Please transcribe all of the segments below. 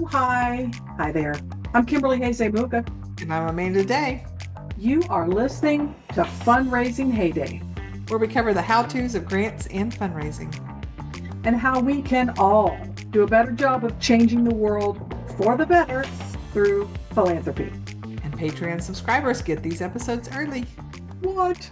Hi there. I'm Kimberly HayDay. And I'm Amanda Day, You are listening to Fundraising HayDay where we cover the how-tos of grants and fundraising. and how we can all do a better job of changing the world for the better through philanthropy. And Patreon subscribers get these episodes early. What?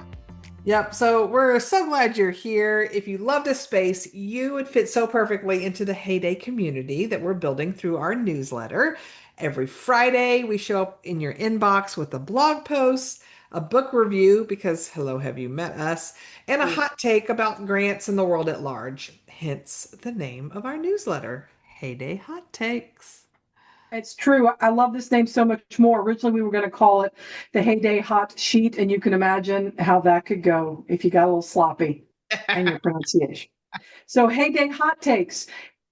Yep, so we're so glad you're here. If you love this space, you would fit so perfectly into the HayDay community that we're building through our newsletter. Every Friday, we show up in your inbox with a blog post, a book review, because hello, have you met us, and a hot take about grants in the world at large. Hence the name of our newsletter, HayDay Hot Takes. It's true. I love this name so much more. Originally, we were going to call it the HayDay Hot Sheet, and you can imagine how that could go if you got a little sloppy in your pronunciation. So, HayDay Hot Takes.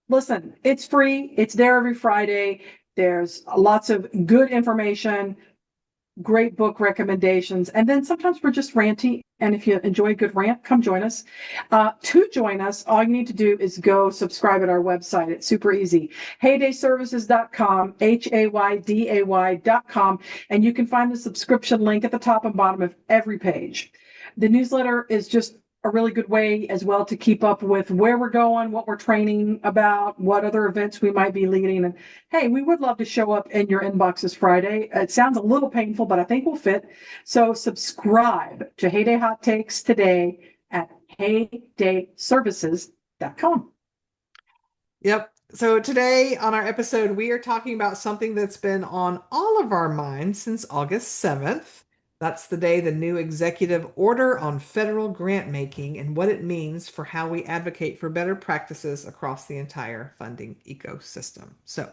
Listen, it's free. It's there every Friday. There's lots of good information, great book recommendations, and then sometimes we're just ranty. And if you enjoy a good rant, come join us. To join us, all you need to do is go subscribe at our website. It's super easy. HayDayServices.com, HayDay.com, and you can find the subscription link at the top and bottom of every page. The newsletter is just a really good way as well to keep up with where we're going, what we're training about, what other events we might be leading. And hey, we would love to show up in your inbox this Friday. It sounds a little painful, but I think we'll fit. So subscribe to HayDay Hot Takes today at HayDayServices.com. Yep. So today on our episode, we are talking about something that's been on all of our minds since August 7th. That's the day the new executive order on federal grant making and what it means for how we advocate for better practices across the entire funding ecosystem. So,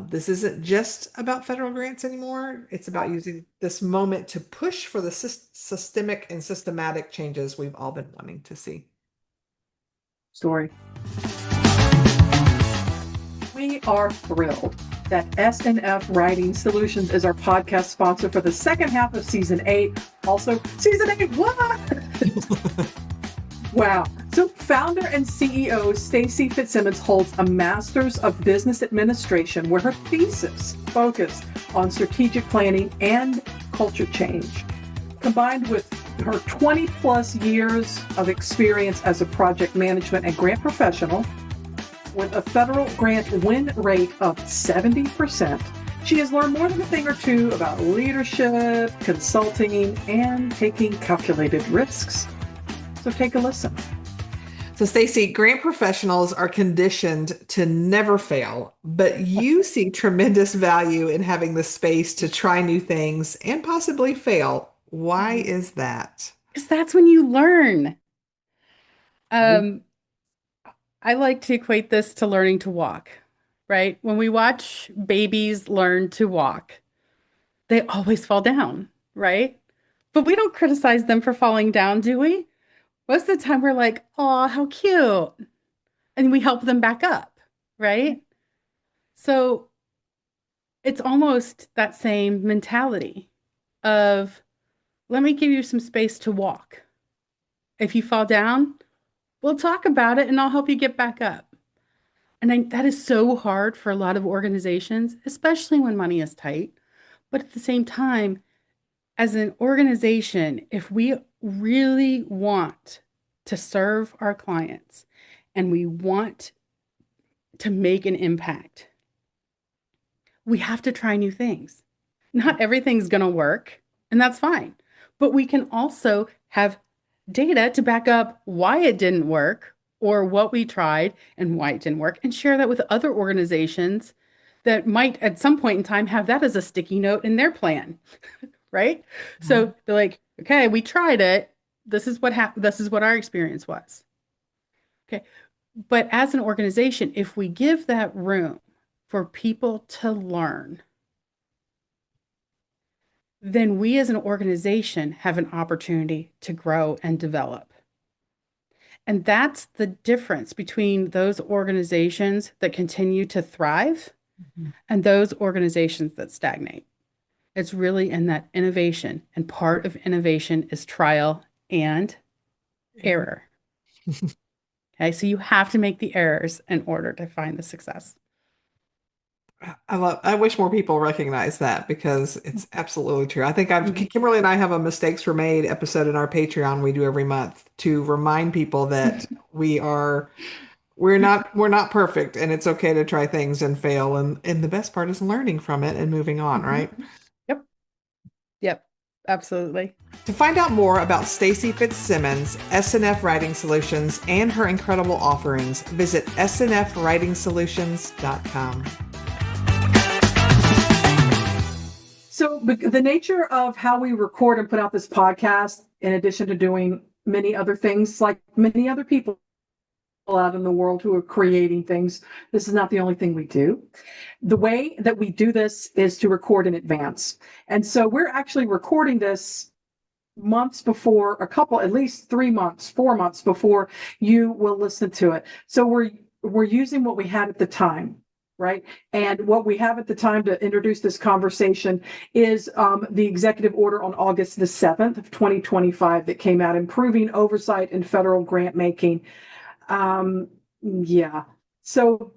this isn't just about federal grants anymore. It's about using this moment to push for the systemic and systematic changes we've all been wanting to see. Story. We are thrilled that S&F Writing Solutions is our podcast sponsor for the second half of season 8. Also, season 8, what? Wow. So founder and CEO Stacy Fitzsimmons holds a Master's of Business Administration where her thesis focused on strategic planning and culture change. Combined with her 20 plus years of experience as a project management and grant professional, with a federal grant win rate of 70%, she has learned more than a thing or two about leadership, consulting, and taking calculated risks. So take a listen. So, Stacy, grant professionals are conditioned to never fail, but you see tremendous value in having the space to try new things and possibly fail. Why is that? Because that's when you learn. Um, I like to equate this to learning to walk, right? When we watch babies learn to walk, they always fall down, right? But we don't criticize them for falling down, do we? Most of the time we're like, oh, how cute. And we help them back up, right? So it's almost that same mentality of, let me give you some space to walk. If you fall down, we'll talk about it and I'll help you get back up. And that is so hard for a lot of organizations, especially when money is tight. But at the same time, as an organization, if we really want to serve our clients and we want to make an impact, we have to try new things. Not everything's going to work, and that's fine. But we can also have data to back up why it didn't work or what we tried and why it didn't work, and share that with other organizations that might at some point in time have that as a sticky note in their plan, right? So they're like, okay, we tried it. This is what happened. This is what our experience was. Okay. But as an organization, if we give that room for people to learn, then we as an organization have an opportunity to grow and develop. And that's the difference between those organizations that continue to thrive and those organizations that stagnate. It's really in that innovation. And part of innovation is trial and error. Okay, so you have to make the errors in order to find the success. I wish more people recognize that because it's absolutely true. I think Mhm. Kimberly and I have a mistakes were made episode in our Patreon we do every month to remind people that we're not perfect and it's okay to try things and fail and the best part is learning from it and moving on, Mhm. right? Yep. Yep. Absolutely. To find out more about Stacy Fitzsimmons, SNF Writing Solutions, and her incredible offerings, visit snfwritingsolutions.com. So the nature of how we record and put out this podcast, in addition to doing many other things, like many other people out in the world who are creating things, this is not the only thing we do. The way that we do this is to record in advance. And so we're actually recording this months before, at least 3 months, 4 months before you will listen to it. So we're using what we had at the time, right? And what we have at the time to introduce this conversation is the executive order on August the 7th of 2025 that came out, improving oversight in federal grant making. Yeah. So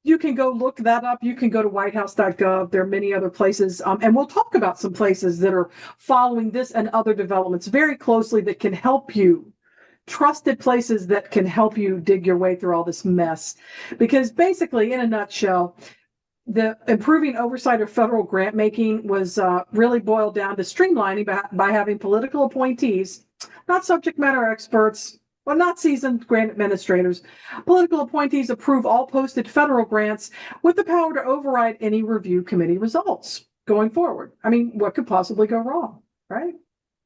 you can go look that up. You can go to whitehouse.gov. There are many other places. And we'll talk about some places that are following this and other developments very closely that can help you. Trusted places that can help you dig your way through all this mess. Because basically, in a nutshell, the improving oversight of federal grant making was really boiled down to streamlining by having political appointees, not subject matter experts, well, not seasoned grant administrators. Political appointees approve all posted federal grants with the power to override any review committee results going forward. I mean, what could possibly go wrong, right?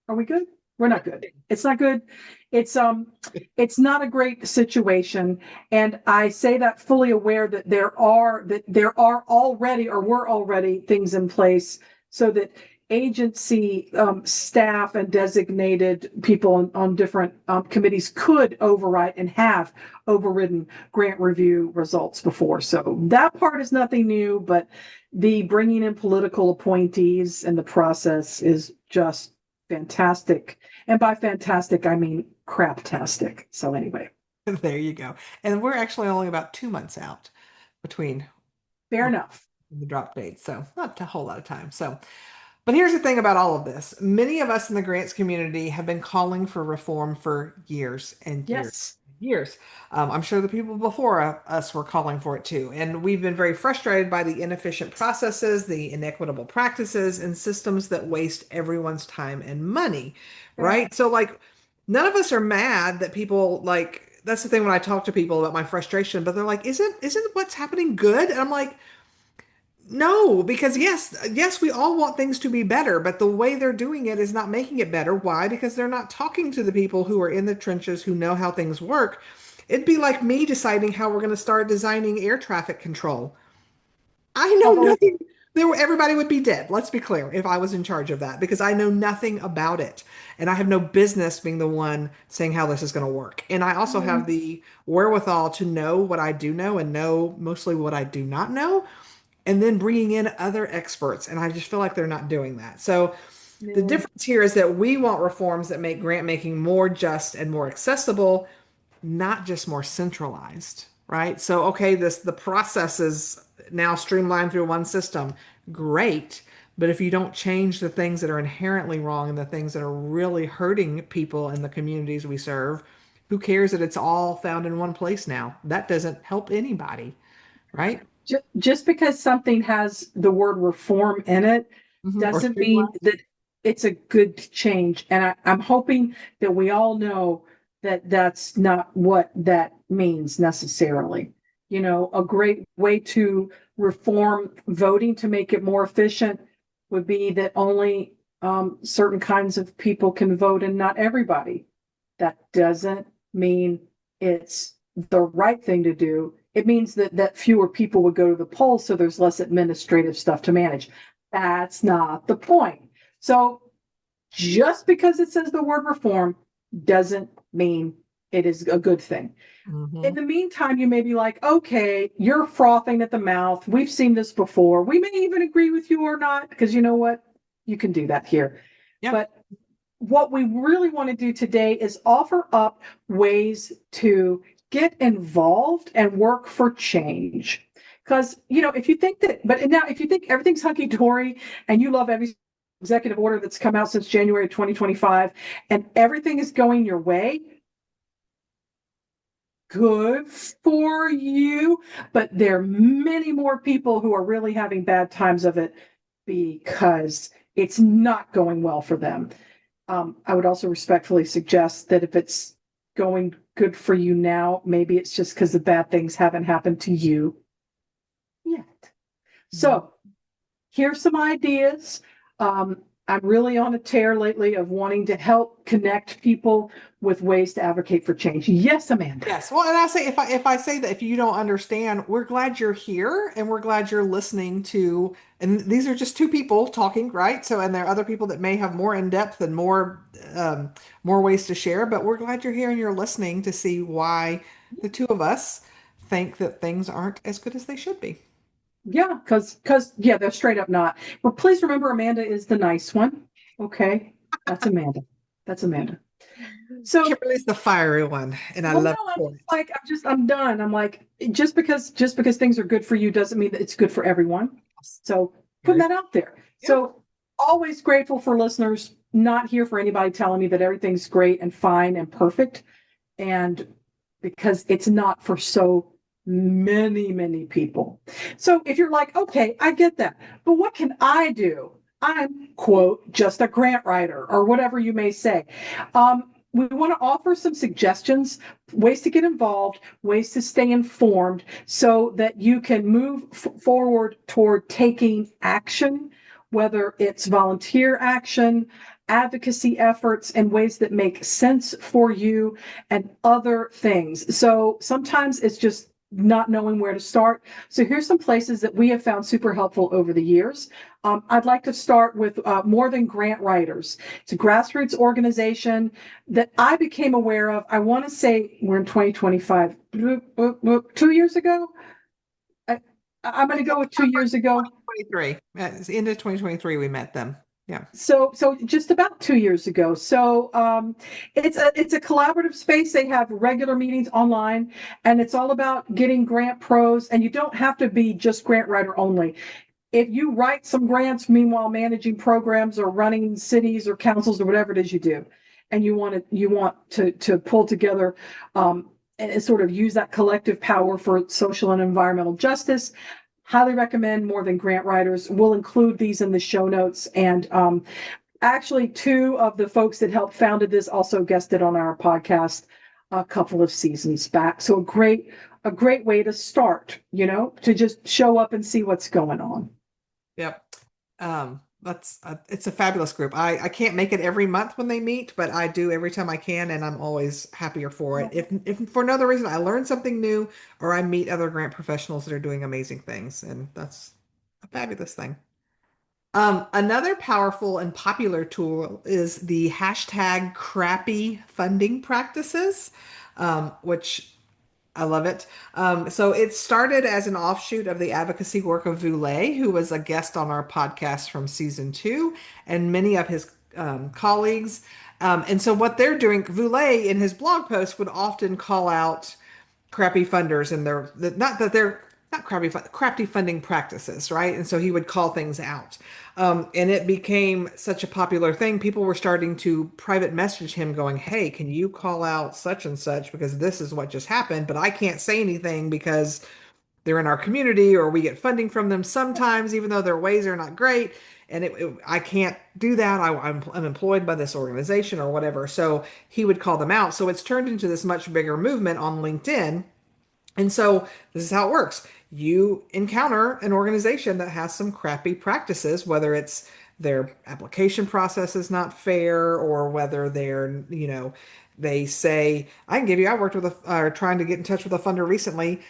Are we good? We're not good. It's not good. It's it's not a great situation. And I say that fully aware that there are already or were already things in place so that agency staff and designated people on different committees could override and have overridden grant review results before. So that part is nothing new, but the bringing in political appointees and the process is just fantastic. And by fantastic, I mean craptastic. So anyway, There you go. And we're actually only about 2 months out between fair enough. the drop date, so not a whole lot of time. So, but here's the thing about all of this. Many of us in the grants community have been calling for reform for years and years Yes. and years. I'm sure the people before us were calling for it too. And we've been very frustrated by the inefficient processes, the inequitable practices, and systems that waste everyone's time and money, right? So, like, none of us are mad that people like, that's the thing when I talk to people about my frustration, but they're like, isn't what's happening good? And I'm like, no, because yes, we all want things to be better, but the way they're doing it is not making it better. Why? Because they're not talking to the people who are in the trenches who know how things work. It'd be like me deciding how we're going to start designing air traffic control. I know Although nothing. Everybody would be dead. Let's be clear if I was in charge of that because I know nothing about it. And I have no business being the one saying how this is going to work. And I also have the wherewithal to know what I do know and know mostly what I do not know and then bringing in other experts. And I just feel like they're not doing that. So the yeah. difference here is that we want reforms that make grant making more just and more accessible, not just more centralized, right? So, okay, the process is now streamlined through one system. Great. But if you don't change the things that are inherently wrong and the things that are really hurting people in the communities we serve, who cares that it's all found in one place now? That doesn't help anybody, right? Just because something has the word reform in it Or doesn't mean streamlined. that it's a good change. And I'm hoping that we all know that that's not what that means necessarily. You know, a great way to reform voting to make it more efficient would be that only certain kinds of people can vote and not everybody. That doesn't mean it's the right thing to do. It means that fewer people would go to the polls, so there's less administrative stuff to manage. That's not the point. So just because it says the word reform doesn't mean it is a good thing. In Mhm. the meantime, you may be like, okay, you're frothing at the mouth. We've seen this before. We may even agree with you or not, because you know what? You can do that here. Yep. But what we really want to do today is offer up ways to get involved and work for change. Because, if you think that, but now if you think everything's hunky dory and you love every executive order that's come out since January 2025 and everything is going your way, good for you. But there are many more people who are really having bad times of it because it's not going well for them. I would also respectfully suggest that if it's going good for you now, maybe it's just because the bad things haven't happened to you yet. So here's some ideas. I'm really on a tear lately of wanting to help connect people with ways to advocate for change. Yes, Amanda. Yes. Well, and I say if I say that if you don't understand, we're glad you're here and we're glad you're listening to, and these are just two people talking, right? So, and there are other people that may have more in depth and more ways to share, but we're glad you're here and you're listening to see why the two of us think that things aren't as good as they should be. Yeah, because yeah, they're straight up not. But please remember, Amanda is the nice one. Okay, that's Amanda. That's Amanda. So, Kimberly's the fiery one, and I well, no, love it I'm for just it. like I'm done. I'm like just because things are good for you doesn't mean that it's good for everyone. So putting Very, that out there. yeah. So always grateful for listeners. Not here for anybody telling me that everything's great and fine and perfect, and because it's not for so many people. So if you're like, okay, I get that, but what can I do? I'm, quote, just a grant writer or whatever you may say. We want to offer some suggestions, ways to get involved, ways to stay informed so that you can move forward toward taking action, whether it's volunteer action, advocacy efforts, and ways that make sense for you and other things. So sometimes it's just not knowing where to start. So here's some places that we have found super helpful over the years. I'd like to start with More Than Grant Writers. It's a grassroots organization that I became aware of. I want to say we're in 2025, 2 years ago. I, I'm going to go with 2 years ago. 23. It's the end of 2023 we met them. Yeah. So just about 2 years ago. So it's a collaborative space. They have regular meetings online, and it's all about getting grant pros. And you don't have to be just grant writer only. If you write some grants, meanwhile managing programs or running cities or councils or whatever it is you do, and you want to pull together and sort of use that collective power for social and environmental justice, highly recommend More Than Grant Writers. We'll include these in the show notes. And actually, two of the folks that helped founded this also guested on our podcast a couple of seasons back. So a great way to start, to just show up and see what's going on. Yep. That's it's a fabulous group. I can't make it every month when they meet, but I do every time I can, and I'm always happier for it. If for no other reason, I learn something new or I meet other grant professionals that are doing amazing things, and that's a fabulous thing. Another powerful and popular tool is the hashtag crappy funding practices, which I love it. So it started as an offshoot of the advocacy work of Voulet, who was a guest on our podcast from season 2, and many of his colleagues. And so what they're doing, Voulet in his blog post would often call out crappy funders and not that they're not crappy funding practices, right? And so he would call things out. And it became such a popular thing. People were starting to private message him going, hey, can you call out such and such because this is what just happened, but I can't say anything because they're in our community or we get funding from them sometimes, even though their ways are not great. And I can't do that. I'm employed by this organization or whatever. So he would call them out. So it's turned into this much bigger movement on LinkedIn. And so this is how it works. You encounter an organization that has some crappy practices, whether it's their application process is not fair or whether they say, I can give you, I worked with trying to get in touch with a funder recently.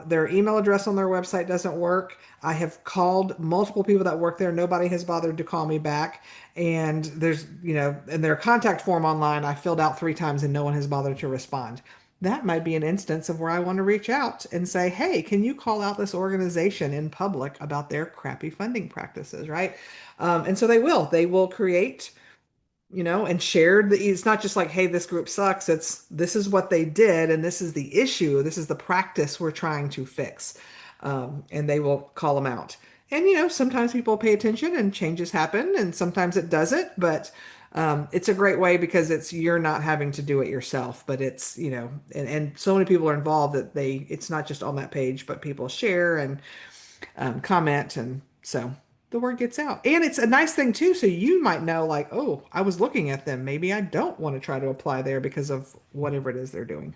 Their email address on their website doesn't work. I have called multiple people that work there. Nobody has bothered to call me back. And there's, in their contact form online, I filled out 3 times and no one has bothered to respond. That might be an instance of where I want to reach out and say, hey, can you call out this organization in public about their crappy funding practices, right? And so they will create, and share it's not just like, hey, this group sucks. This is what they did. And this is the issue. This is the practice we're trying to fix. and they will call them out. And, you know, sometimes people pay attention and changes happen, and sometimes it doesn't. But it's a great way because you're not having to do it yourself, but it's, you know, and so many people are involved that it's not just on that page, but people share and comment. And so the word gets out. And it's a nice thing too. So you might know, like, oh, I was looking at them. Maybe I don't want to try to apply there because of whatever it is they're doing.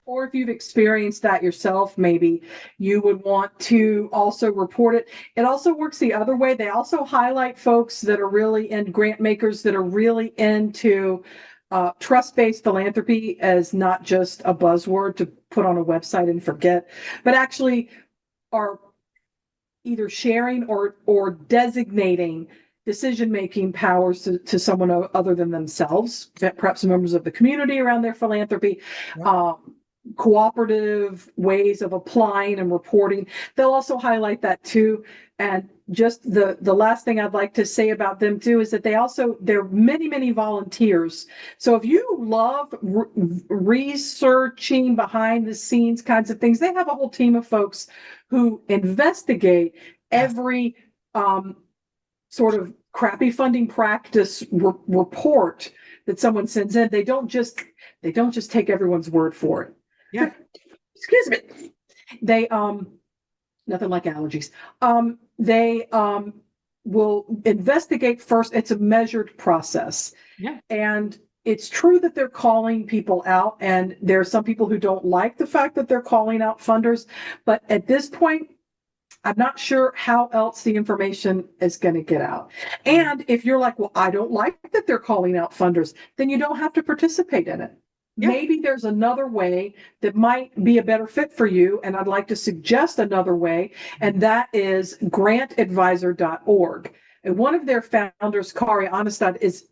Or if you've experienced that yourself, maybe you would want to also report it. It also works the other way. They also highlight folks that are really in grant makers that are really into trust-based philanthropy as not just a buzzword to put on a website and forget, but actually are either sharing or designating decision-making powers to someone other than themselves, perhaps members of the community around their philanthropy. Yeah. Cooperative ways of applying and reporting. They'll also highlight that too. And just the last thing I'd like to say about them too is that they're many volunteers. So if you love researching behind the scenes kinds of things, they have a whole team of folks who investigate every sort of crappy funding practice report that someone sends in. They don't just take everyone's word for it. Yeah. Excuse me. They nothing like allergies. They will investigate first. It's a measured process. Yeah. And it's true that they're calling people out, and there are some people who don't like the fact that they're calling out funders. But at this point, I'm not sure how else the information is going to get out. And if you're like, well, I don't like that they're calling out funders, then you don't have to participate in it. Yeah. Maybe there's another way that might be a better fit for you. And I'd like to suggest another way, and that is grantadvisor.org. And one of their founders, Kari Onestad,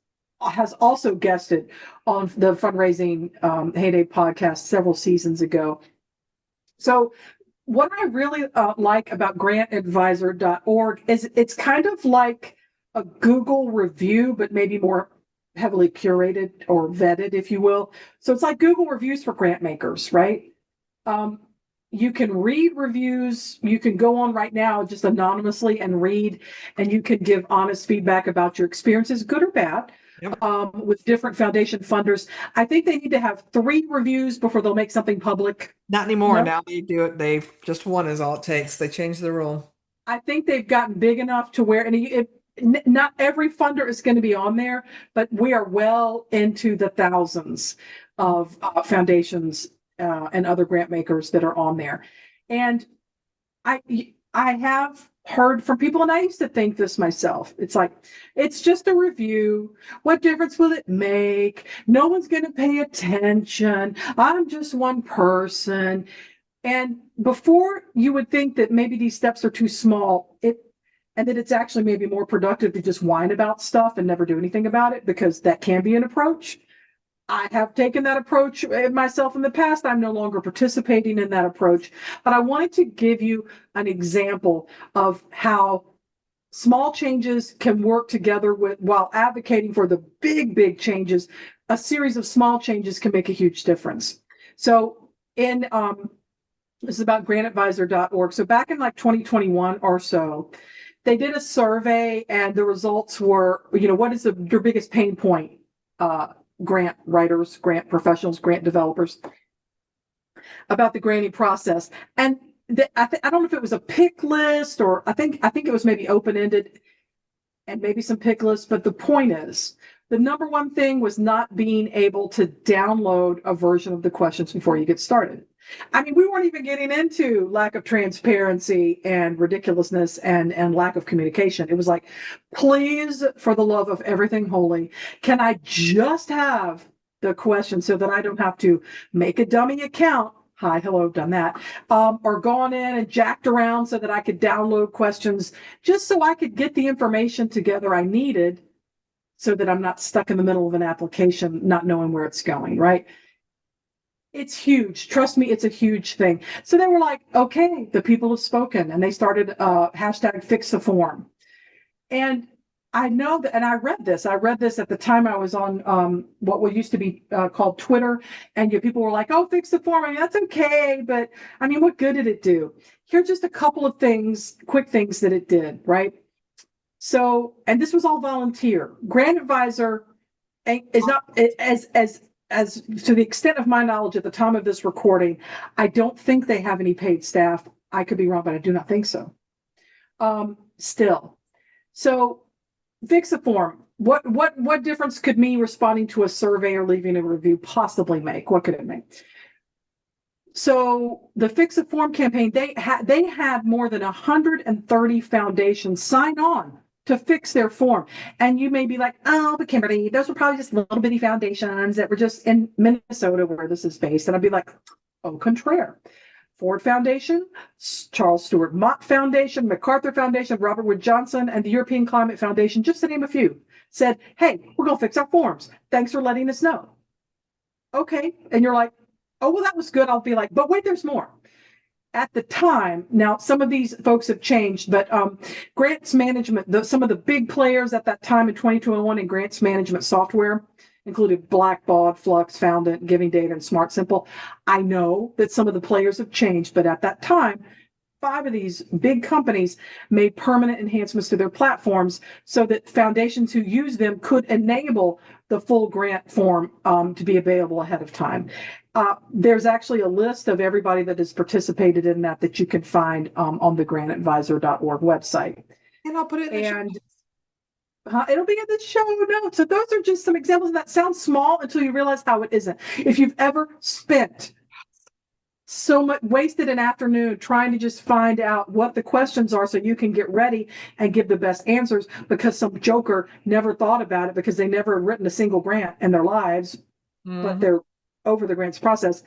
has also guested on the Fundraising HayDay podcast several seasons ago. So what I really like about grantadvisor.org is it's kind of like a Google review, but maybe more heavily curated or vetted, if you will. So it's like Google reviews for grant makers, right? You can read reviews. You can go on right now just anonymously and read, and you can give honest feedback about your experiences, good or bad. Yep. With different foundation funders. I think they need to have 3 reviews before they'll make something public. Not anymore. No. Now they do it. Just one is all it takes. They changed the rule. I think they've gotten big enough to where, and not every funder is going to be on there, but we are well into the thousands of foundations and other grant makers that are on there. And I have heard from people, and I used to think this myself. It's like, it's just a review. What difference will it make? No one's going to pay attention. I'm just one person. And before you would think that maybe these steps are too small, and that it's actually maybe more productive to just whine about stuff and never do anything about it, because that can be an approach. I have taken that approach myself in the past. I'm no longer participating in that approach, but I wanted to give you an example of how small changes can work together while advocating for the big changes. A series of small changes can make a huge difference. So this is about grantadvisor.org. So back in like 2021 or so, they did a survey, and the results were, what is your biggest pain point? Grant writers, grant professionals, grant developers, about the granting process. And I don't know if it was a pick list, or I think it was maybe open-ended and maybe some pick lists. But the point is, the number one thing was not being able to download a version of the questions before you get started. I mean, we weren't even getting into lack of transparency and ridiculousness and lack of communication. It was like, please, for the love of everything holy, can I just have the question so that I don't have to make a dummy account? Hi, hello, done that. Or gone in and jacked around so that I could download questions just so I could get the information together I needed, so that I'm not stuck in the middle of an application, not knowing where it's going, right? It's huge. Trust me, it's a huge thing. So they were like, okay, the people have spoken, and they started hashtag fix the form. And I know that, and I read this at the time I was on what used to be called Twitter, and people were like, oh, fix the form. I mean, that's okay, but I mean, what good did it do? here's just a couple of things, quick things that it did, right? So, and this was all volunteer. Grant Advisor is not as to the extent of my knowledge at the time of this recording, I don't think they have any paid staff. I could be wrong, but I do not think so. Still, so fix a form. What difference could me responding to a survey or leaving a review possibly make? What could it make? So the Fix a Form campaign, they had more than 130 foundations sign on to fix their form. And you may be like, oh, but Kimberly, those were probably just little bitty foundations that were just in Minnesota where this is based. And I'd be like, au contraire. Ford Foundation, Charles Stewart Mott Foundation, MacArthur Foundation, Robert Wood Johnson, and the European Climate Foundation, just to name a few, said, hey, we're going to fix our forms. Thanks for letting us know. Okay. And you're like, oh, well, that was good. I'll be like, but wait, there's more. At the time, now some of these folks have changed, but grants management, some of the big players at that time in 2021 in grants management software included Blackbaud, Flux, Foundant, Giving Data, and Smart Simple. I know that some of the players have changed, but at that time, 5 of these big companies made permanent enhancements to their platforms so that foundations who use them could enable the full grant form to be available ahead of time. There's actually a list of everybody that has participated in that you can find on the grantadvisor.org website. And I'll put it in the show notes. It'll be in the show notes. So those are just some examples. And that sounds small until you realize how it isn't. If you've ever spent so much wasted an afternoon trying to just find out what the questions are so you can get ready and give the best answers because some joker never thought about it because they never written a single grant in their lives, but they're over the grants process.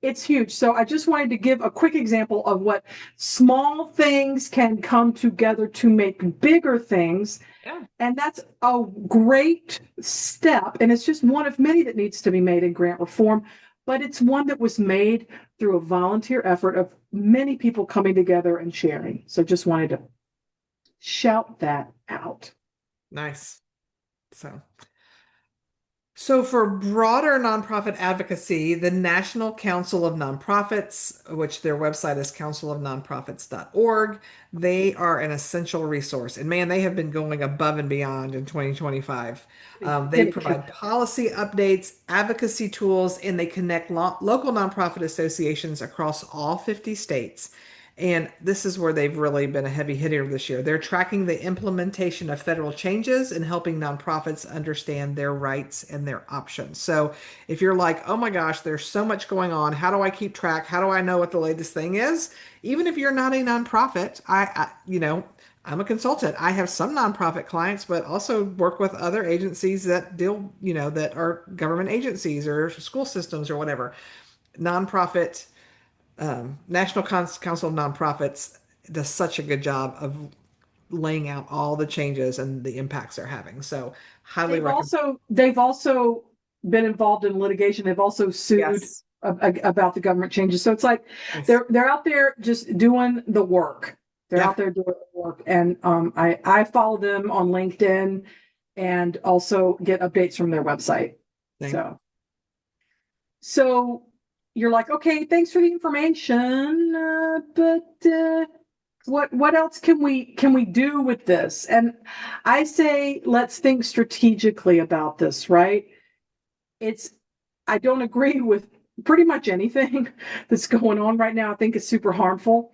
It's huge. So I just wanted to give a quick example of what small things can come together to make bigger things. Yeah. And that's a great step. And it's just one of many that needs to be made in grant reform. But it's one that was made through a volunteer effort of many people coming together and sharing. So just wanted to shout that out. Nice. So for broader nonprofit advocacy, the National Council of Nonprofits, which their website is councilofnonprofits.org, they are an essential resource. And man, they have been going above and beyond in 2025. They provide policy updates, advocacy tools, and they connect local nonprofit associations across all 50 states. And this is where they've really been a heavy hitter this year. They're tracking the implementation of federal changes and helping nonprofits understand their rights and their options. So if you're like, oh my gosh, there's so much going on. How do I keep track? How do I know what the latest thing is? Even if you're not a nonprofit, I'm a consultant. I have some nonprofit clients, but also work with other agencies that deal, that are government agencies or school systems or whatever. Nonprofit National Council of Nonprofits does such a good job of laying out all the changes and the impacts they're having. So highly recommend. They've also been involved in litigation. They've also sued about the government changes. So it's like they're out there just doing the work. They're out there doing the work. And I follow them on LinkedIn and also get updates from their website. So you're like, okay, thanks for the information, but what else can we do with this? And I say, let's think strategically about this, right? I don't agree with pretty much anything that's going on right now. I think it's super harmful.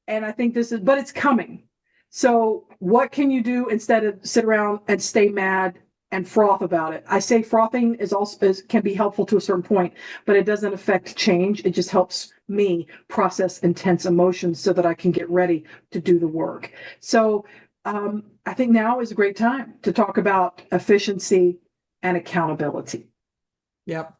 And I think but it's coming. So what can you do instead of sit around and stay mad and froth about it? I say frothing can be helpful to a certain point, but it doesn't affect change. It just helps me process intense emotions so that I can get ready to do the work. So I think now is a great time to talk about efficiency and accountability. Yep.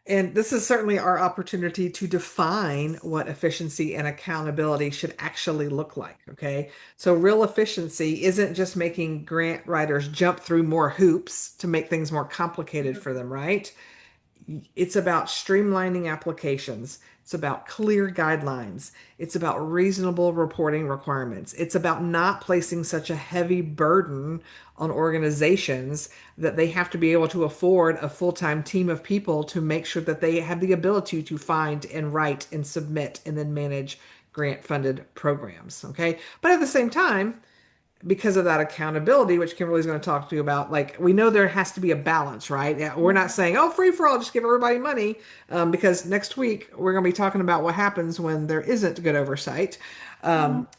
And this is certainly our opportunity to define what efficiency and accountability should actually look like. Okay. So real efficiency isn't just making grant writers jump through more hoops to make things more complicated for them, right? It's about streamlining applications. It's about clear guidelines. It's about reasonable reporting requirements. It's about not placing such a heavy burden on organizations that they have to be able to afford a full-time team of people to make sure that they have the ability to find and write and submit and then manage grant funded programs. Okay. But at the same time, because of that accountability, which Kimberly's going to talk to you about, like we know there has to be a balance, right? Yeah, we're not saying, oh, free for all, just give everybody money, because next week we're going to be talking about what happens when there isn't good oversight.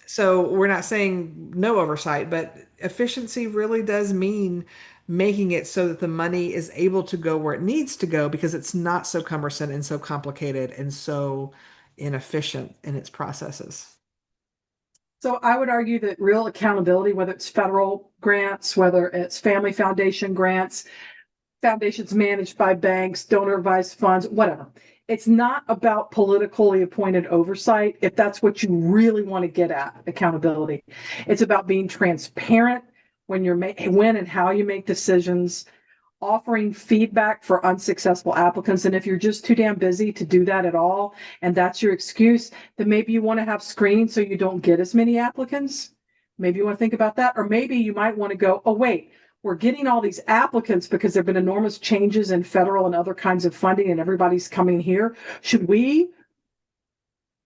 So we're not saying no oversight, but efficiency really does mean making it so that the money is able to go where it needs to go because it's not so cumbersome and so complicated and so inefficient in its processes. So I would argue that real accountability, whether it's federal grants, whether it's family foundation grants, foundations managed by banks, donor advised funds, whatever. It's not about politically appointed oversight, if that's what you really want to get at, accountability. It's about being transparent when and how you make decisions, offering feedback for unsuccessful applicants. And if you're just too damn busy to do that at all, and that's your excuse, then maybe you want to have screening so you don't get as many applicants. Maybe you want to think about that. Or maybe you might want to go, oh, wait, we're getting all these applicants because there have been enormous changes in federal and other kinds of funding and everybody's coming here. Should we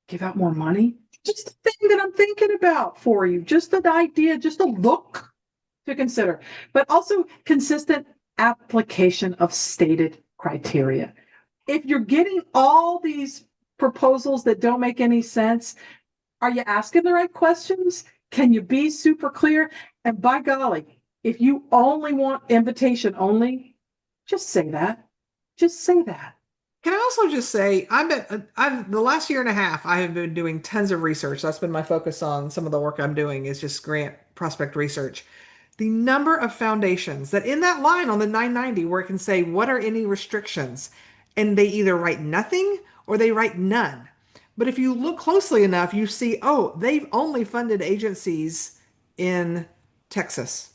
give out more money? Just a thing that I'm thinking about for you. Just an idea, just a look to consider. But also consistent application of stated criteria. If you're getting all these proposals that don't make any sense, are you asking the right questions? Can you be super clear? And by golly, if you only want invitation only, just say that. Just say that. Can I also just say, I've the last year and a half, I have been doing tons of research. That's been my focus on some of the work I'm doing is just grant prospect research. The number of foundations that in that line on the 990 where it can say, what are any restrictions? And they either write nothing or they write none. But if you look closely enough, you see, oh, they've only funded agencies in Texas.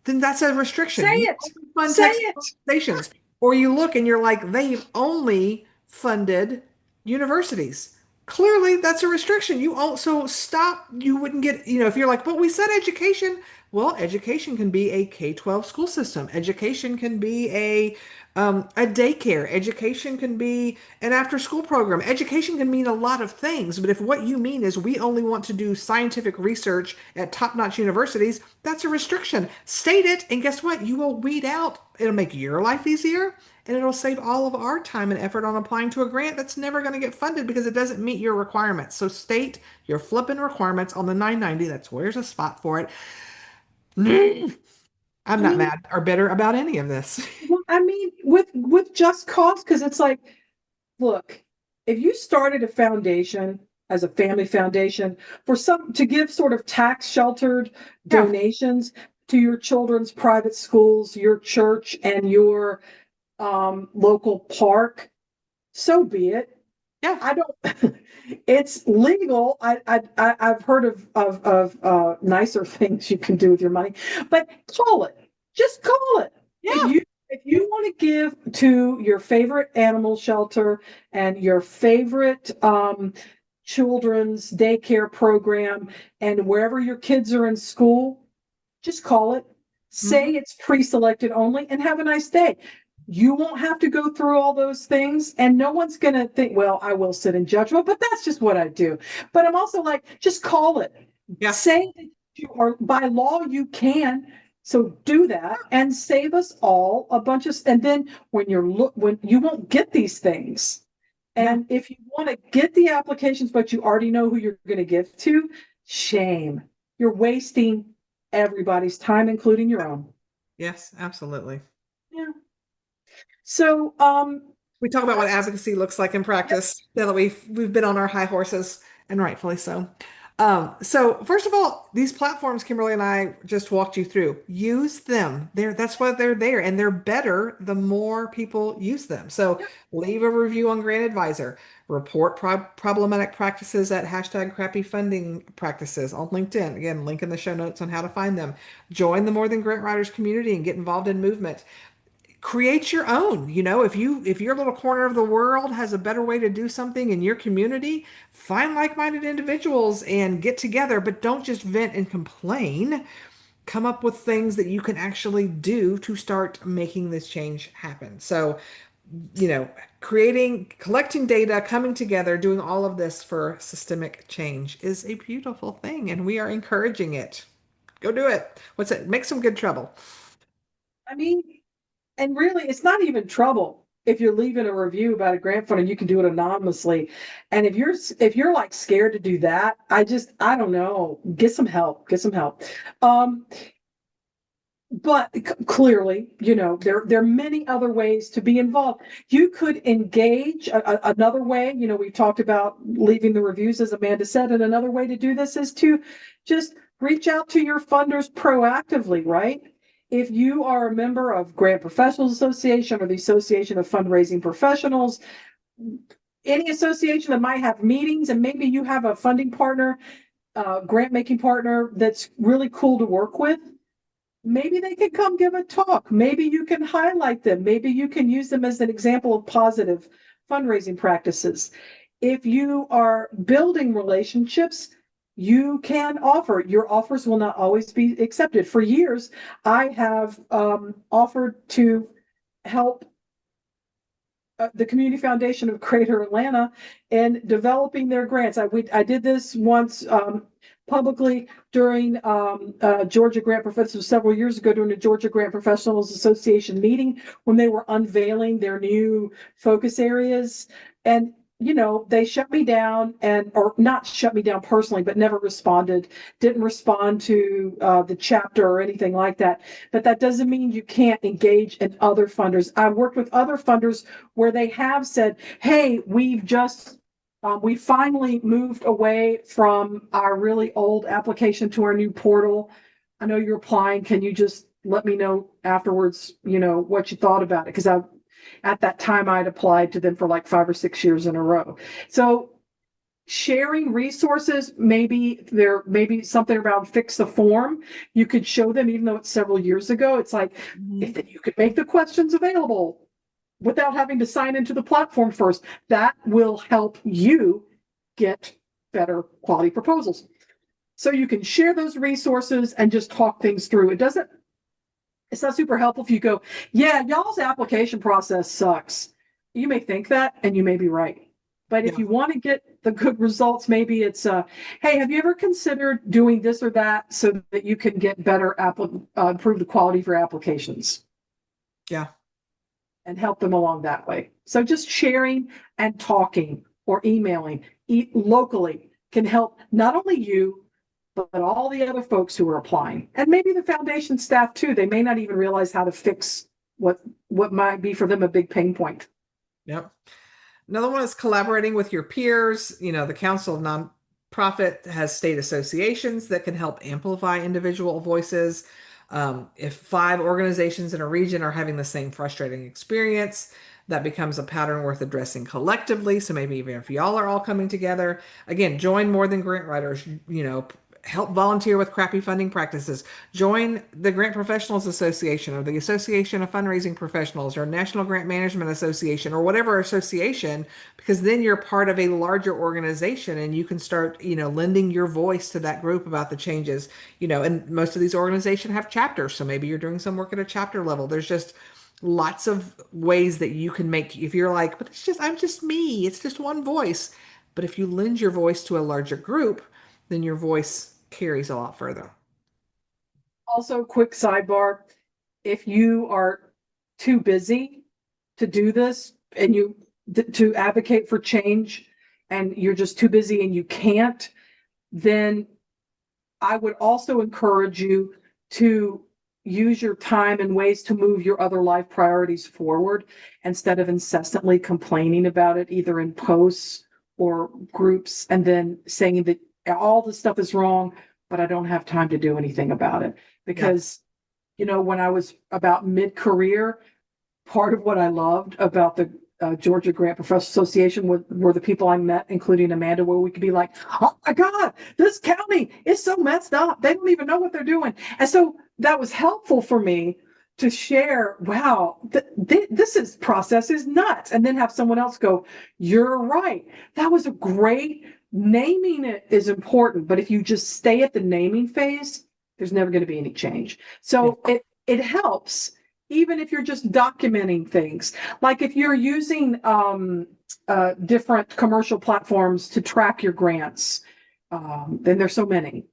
Then that's a restriction. Say You it. only fund Say Texas it. organizations. Or you look and you're like, they've only funded universities. Clearly, that's a restriction. You also stop. You wouldn't get, if you're like, but we said education. Well, education can be a K-12 school system. Education can be a daycare. Education can be an after-school program. Education can mean a lot of things. But if what you mean is we only want to do scientific research at top-notch universities, that's a restriction. State it, and guess what? You will weed out. It'll make your life easier, and it'll save all of our time and effort on applying to a grant that's never going to get funded because it doesn't meet your requirements. So state your flipping requirements on the 990. That's where's a spot for it. I'm I not mean, mad or bitter about any of this. well, I mean, with just cause, because it's like, look, if you started a foundation as a family foundation for some to give sort of tax sheltered Yeah, donations to your children's private schools, your church, and your local park, so be it. yeah, I don't. It's legal. I've heard of nicer things you can do with your money, but call it. Just call it. If yeah, you want to give to your favorite animal shelter and your favorite children's daycare program and wherever your kids are in school, just call it. Say hmm, it's pre-selected only and have a nice day. You won't have to go through all those things, and no one's going to think, well, I will sit in judgment, but that's just what I do. But I'm also like, just call it. yeah, Say that you are, by law, you can. So do that and save us all a bunch of, and then when you won't get these things. yeah. And if you want to get the applications, but you already know who you're going to give to, shame. You're wasting everybody's time, including your own. Yes, absolutely. Yeah. So, We talk about what advocacy looks like in practice. Now that we've been on our high horses, and rightfully so. So first of all, these platforms Kimberly and I just walked you through, use them. That's why they're there, and they're better the more people use them. So leave a review on Grant Advisor, report problematic practices at hashtag crappy funding practices on LinkedIn. Again, link in the show notes on how to find them. Join the More Than Grant Writers community and get involved in movement. Create your own. If your little corner of the world has a better way to do something in your community, find like-minded individuals and get together, but don't just vent and complain. Come up with things that you can actually do to start making this change happen. So collecting data, coming together, doing all of this for systemic change is a beautiful thing, and we are encouraging it. Go do it. What's it? Make some good trouble. I mean, and really, it's not even trouble if you're leaving a review about a grant fund and you can do it anonymously. And if you're like scared to do that, I don't know. Get some help. Get some help. Um, but clearly, there are many other ways to be involved. You could engage another way. We've talked about leaving the reviews, as Amanda said, and another way to do this is to just reach out to your funders proactively, right? If you are a member of Grant Professionals Association or the Association of Fundraising Professionals, any association that might have meetings, and maybe you have a funding partner, grant making partner that's really cool to work with, maybe they can come give a talk. Maybe you can highlight them. Maybe you can use them as an example of positive fundraising practices. If you are building relationships, you can offer. Your offers will not always be accepted. For years, I have offered to help the Community Foundation of Greater Atlanta in developing their grants. I did this once publicly during Georgia Grant Professionals several years ago during the Georgia Grant Professionals Association meeting when they were unveiling their new focus areas. And they shut me down or not shut me down personally, but never didn't respond to the chapter or anything like that. But that doesn't mean you can't engage in other funders. I've worked with other funders where they have said, hey, we finally moved away from our really old application to our new portal. I know you're applying. Can you just let me know afterwards, what you thought about it? Because at that time I'd applied to them for like 5 or 6 years in a row. So sharing resources, maybe there may be something about fix the form. You could show them, even though it's several years ago, it's like, if you could make the questions available without having to sign into the platform first, that will help you get better quality proposals. So you can share those resources and just talk things through. It's not super helpful if you go, yeah, y'all's application process sucks. You may think that, and you may be right. But if you want to get the good results, maybe it's, hey, have you ever considered doing this or that so that you can get better, improve the quality of your applications? Yeah. And help them along that way. So just sharing and talking or emailing locally can help not only you, but all the other folks who are applying, and maybe the foundation staff too. They may not even realize how to fix what might be for them a big pain point. Yep. Another one is collaborating with your peers. The Council of Nonprofit has state associations that can help amplify individual voices. If 5 organizations in a region are having the same frustrating experience, that becomes a pattern worth addressing collectively. So maybe even if y'all are all coming together, again, join more than grant writers, help volunteer with crappy funding practices. Join the Grant Professionals Association or the Association of Fundraising Professionals or National Grant Management Association or whatever association, because then you're part of a larger organization and you can start, lending your voice to that group about the changes, and most of these organizations have chapters. So maybe you're doing some work at a chapter level. There's just lots of ways that you can make, if you're like, but I'm just me, it's just one voice. But if you lend your voice to a larger group, then your voice carries a lot further. Also, quick sidebar, if you are too busy to do this and to advocate for change and you're just too busy and you can't, then I would also encourage you to use your time in ways to move your other life priorities forward instead of incessantly complaining about it, either in posts or groups, and then saying that all this stuff is wrong, but I don't have time to do anything about it. Because, when I was about mid-career, part of what I loved about the Georgia Grant Professional Association were the people I met, including Amanda, where we could be like, oh my God, this county is so messed up. They don't even know what they're doing. And so that was helpful for me to share, wow, this process is nuts. And then have someone else go, you're right. That was a great, naming it is important. But if you just stay at the naming phase, there's never going to be any change. So it helps even if you're just documenting things. Like if you're using different commercial platforms to track your grants, then there's so many.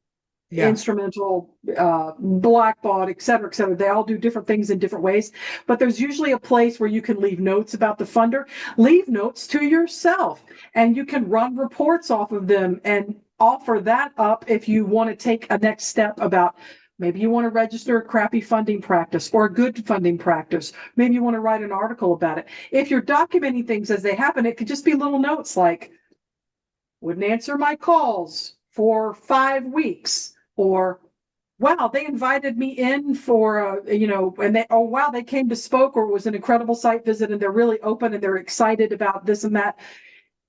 Yeah. Instrumental, Blackbaud, et cetera, et cetera. They all do different things in different ways, but there's usually a place where you can leave notes about the funder, leave notes to yourself, and you can run reports off of them and offer that up if you want to take a next step about maybe you want to register a crappy funding practice or a good funding practice. Maybe you want to write an article about it. If you're documenting things as they happen, it could just be little notes like, wouldn't answer my calls for 5 weeks, or wow, they invited me in for and they, oh wow, they came to spoke, or it was an incredible site visit and they're really open and they're excited about this and that.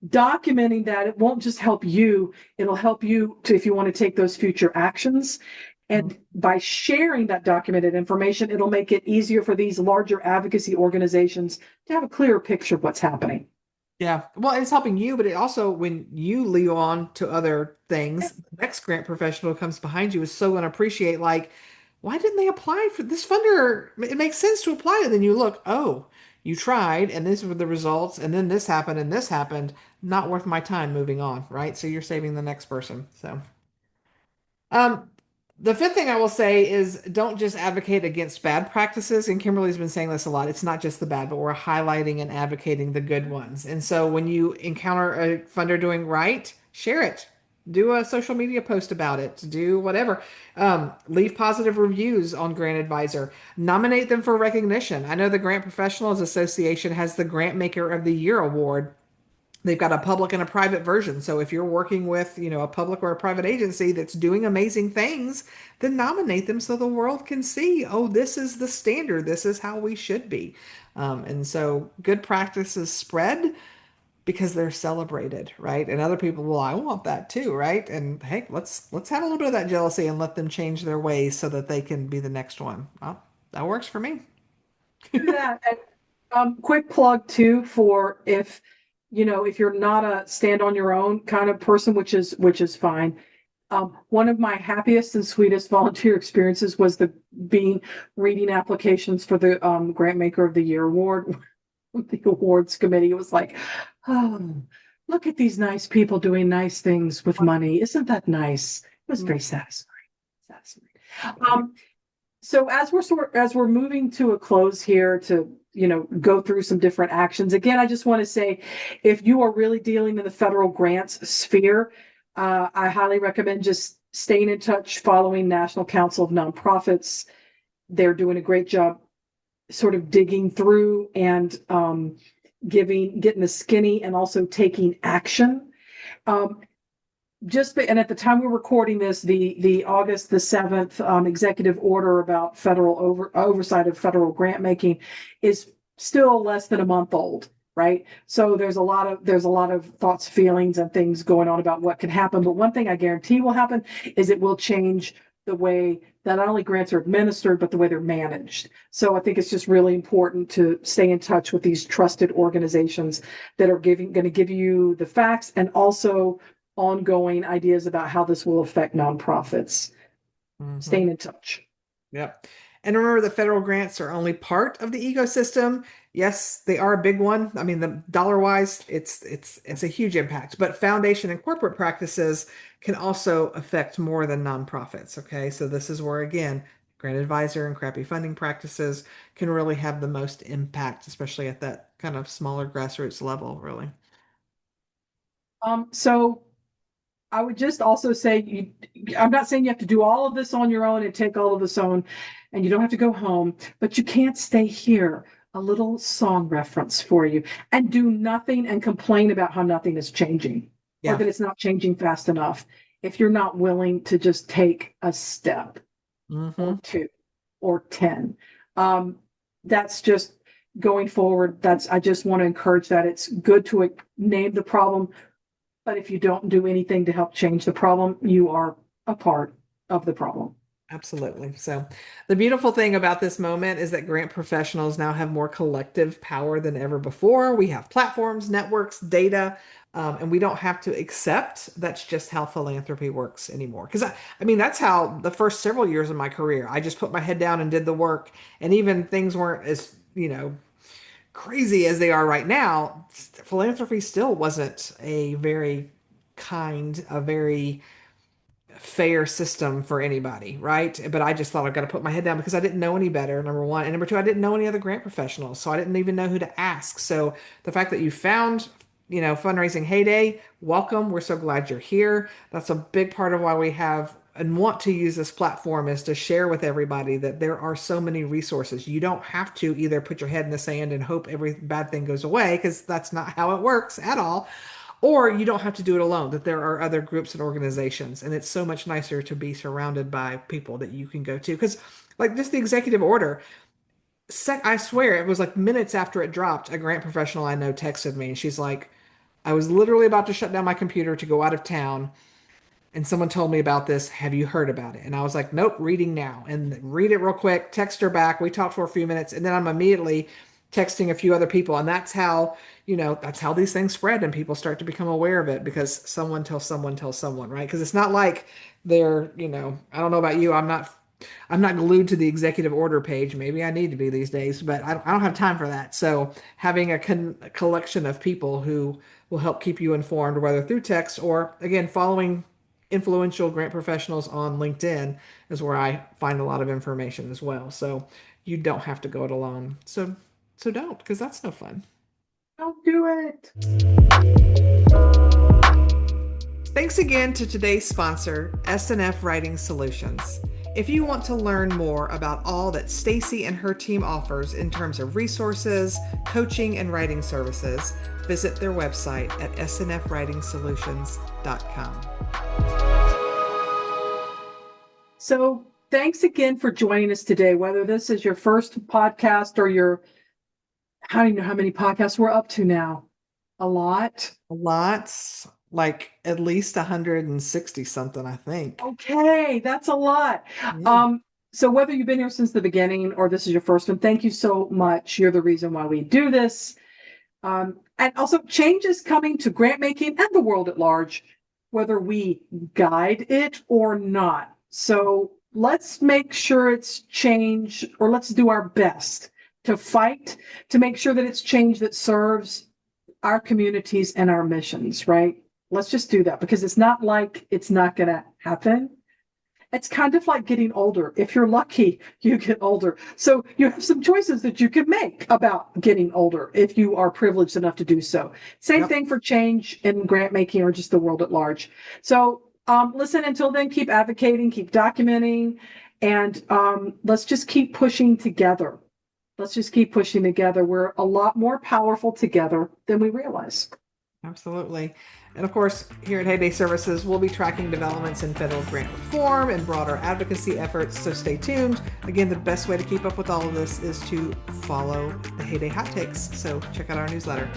Documenting that, it won't just help you, it'll help you to, if you want to take those future actions. And by sharing that documented information, it'll make it easier for these larger advocacy organizations to have a clearer picture of what's happening. Yeah. Well, it's helping you, but it also, when you lead on to other things, the next grant professional who comes behind you is so going to appreciate, like, why didn't they apply for this funder? It makes sense to apply. And then you look, oh, you tried, and these were the results, and then this happened, and this happened. Not worth my time moving on, right? So you're saving the next person. So. Um, the fifth thing I will say is don't just advocate against bad practices. And Kimberly's been saying this a lot. It's not just the bad, but we're highlighting and advocating the good ones. And so when you encounter a funder doing right, share it. Do a social media post about it. Do whatever. Leave positive reviews on Grant Advisor. Nominate them for recognition. I know the Grant Professionals Association has the Grant Maker of the Year award. They've got a public and a private version. So if you're working with, a public or a private agency that's doing amazing things, then nominate them so the world can see, oh, this is the standard. This is how we should be. And so good practices spread because they're celebrated, right? And other people, well, I want that too, right? And hey, let's have a little bit of that jealousy and let them change their ways so that they can be the next one. Well, that works for me. Do that. And quick plug too for if you're not a stand on your own kind of person, which is fine. One of my happiest and sweetest volunteer experiences was reading applications for the Grant Maker of the Year award. The awards committee, it was like, oh, look at these nice people doing nice things with money. Isn't that nice? It was very satisfying. So as we're moving to a close here to go through some different actions, again, I just want to say, if you are really dealing in the federal grants sphere, I highly recommend just staying in touch, following National Council of Nonprofits. They're doing a great job sort of digging through and getting the skinny and also taking action. And at the time we're recording this, the August the 7th executive order about federal oversight of federal grant making is still less than a month old, right? So there's a lot of thoughts, feelings, and things going on about what can happen. But one thing I guarantee will happen is it will change the way that not only grants are administered, but the way they're managed. So I think it's just really important to stay in touch with these trusted organizations that are going to give you the facts and also ongoing ideas about how this will affect nonprofits. Staying in touch. Yep. And remember, the federal grants are only part of the ecosystem. Yes, they are a big one. I mean, the dollar wise, it's a huge impact. But foundation and corporate practices can also affect more than nonprofits. Okay, so this is where, again, grant advisor and crappy funding practices can really have the most impact, especially at that kind of smaller grassroots level, really. So I would just also say, I'm not saying you have to do all of this on your own and take all of this on, and you don't have to go home, but you can't stay here. A little song reference for you, and do nothing and complain about how nothing is changing or that it's not changing fast enough. If you're not willing to just take a step or two or 10, that's just going forward. I just want to encourage that. It's good to name the problem, but if you don't do anything to help change the problem, you are a part of the problem. Absolutely. So the beautiful thing about this moment is that grant professionals now have more collective power than ever before. We have platforms, networks, data, and we don't have to accept that's just how philanthropy works anymore. Because I mean, that's how the first several years of my career, I just put my head down and did the work. And even things weren't as, crazy as they are right now, philanthropy still wasn't a very a very fair system for anybody, right? But I just thought I've got to put my head down because I didn't know any better, number one. And number two, I didn't know any other grant professionals. So I didn't even know who to ask. So the fact that you found, Fundraising HayDay, welcome. We're so glad you're here. That's a big part of why we have and want to use this platform is to share with everybody that there are so many resources. You don't have to either put your head in the sand and hope every bad thing goes away because that's not how it works at all, or you don't have to do it alone, that there are other groups and organizations. And it's so much nicer to be surrounded by people that you can go to. Because, like, just the executive order, I swear it was like minutes after it dropped, a grant professional I know texted me and she's like, I was literally about to shut down my computer to go out of town and someone told me about this. Have you heard about it? And I was like, nope, reading now. And read it real quick, text her back. We talked for a few minutes, and then I'm immediately texting a few other people. And that's how these things spread and people start to become aware of it because someone tells someone, right? Because it's not like they're, I don't know about you. I'm not glued to the executive order page. Maybe I need to be these days, but I don't have time for that. So having a collection of people who will help keep you informed, whether through text or, again, following influential grant professionals on LinkedIn is where I find a lot of information as well. So you don't have to go it alone. So don't, because that's no fun. Don't do it. Thanks again to today's sponsor, S&F Writing Solutions. If you want to learn more about all that Stacy and her team offers in terms of resources, coaching, and writing services, visit their website at snfwritingsolutions.com. So thanks again for joining us today, whether this is your first podcast or I don't even know how many podcasts we're up to now. A lot. Like at least 160 something, I think. Okay, that's a lot. Yeah. So whether you've been here since the beginning or this is your first one, thank you so much. You're the reason why we do this. And also, change is coming to grant making and the world at large, whether we guide it or not. So let's make sure it's change, or let's do our best to fight to make sure that it's change that serves our communities and our missions, right? Let's just do that because it's not like it's not going to happen. It's kind of like getting older. If you're lucky, you get older. So you have some choices that you can make about getting older if you are privileged enough to do so. Same thing for change in grant making or just the world at large. So listen, until then, keep advocating, keep documenting, and let's just keep pushing together. Let's just keep pushing together. We're a lot more powerful together than we realize. Absolutely. And of course, here at HayDay Services, we'll be tracking developments in federal grant reform and broader advocacy efforts, so stay tuned. Again, the best way to keep up with all of this is to follow the HayDay Hot Takes, so check out our newsletter.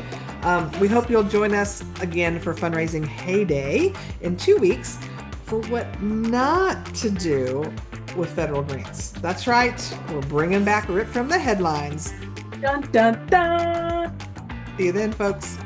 We hope you'll join us again for Fundraising HayDay in 2 weeks for what not to do with federal grants. That's right, we're bringing back Rip from the Headlines. Dun, dun, dun. See you then, folks.